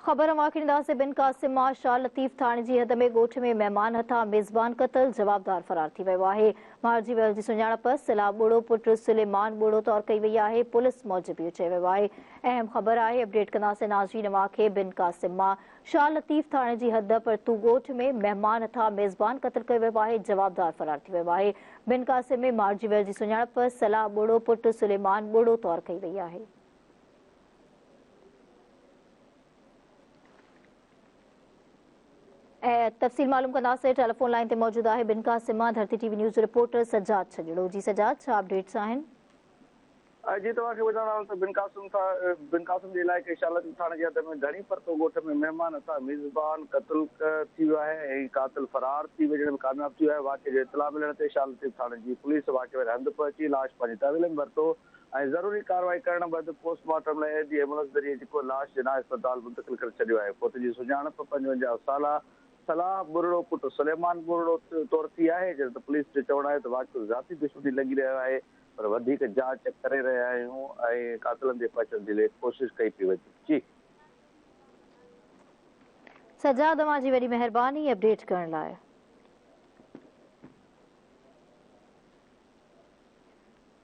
ख़बर वाकिंदा से बिन कासिम शाह लतीफ़ थाने जी हद में ॻोठ में महिमान हथा मेज़बान क़तल जवाबदार फरार थी वियो आहे। मारिजी वियल जी सुञाणप सलाह ॿुड़ो पुट सुलेमान ॿुड़ो तौर कई वई आहे। पुलिस मूजिबि इहो चयो वियो आहे। अहम ख़बर आहे, अपडेट कंदासीं नाज़रीन खे। बिन कासिम शाह लतीफ़ थाने जी हद पर तू ॻोठ में महिमान हथा मेज़बान क़तल कयो वियो आहे, जवाबदार फरार थी वियो आहे। बिन कासिम में मारिजी वियल जी सुञाणप सलाह ॿुड़ो पुट सुलेमान ॿुड़ो तौर कई वई आहे। तफ़सील मालूम कंदासीं। टेलीफोन लाइन ते मौजूद आहे बिन कासिम धरती टीवी न्यूज़ रिपोर्टर सजाद छजड़ो। जी सजाद, छा अपडेट्स आहिनि? जी तव्हांखे ॿुधाइणो त बिन कासिम जे इलाइक़े शाह लतीफ़ थाणे जे हद में घणी परतो ॻोठ में महिमान हथा मेज़बान क़तल थी वियो आहे ऐं कातिल फरार थी वञण में कामयाब थी वियो आहे। वाक़े जो इतला मिलण ते शाह लतीफ़ थाणे जी पुलिस वाक़े में हंधि पहुची लाश पंहिंजे तहवील में वरितो ऐं ज़रूरी कार्रवाई करण बैदि पोस्टमार्टम लाइ एडी एम्बुलेंस ज़रिए जेको लाश जिना अस्पताल मुंतक़िल करे छॾियो आहे। पुट जी सुञाणप 55 साला सलाह ॿुड़ो पुट सुलेमान ॿुड़ो तौर थी आहे। जॾहिं त पुलिस जो चवणु आहे त वाक़ियो ज़ाती दुश्मनी लॻी रहियो आहे, पर वधीक जांच करे रहिया आहियूं ऐं कातिलनि जे पचण जे लाइ कोशिशि कई पई वञे। जी सजाद, तव्हांजी वॾी महिरबानी अपडेट करण लाइ।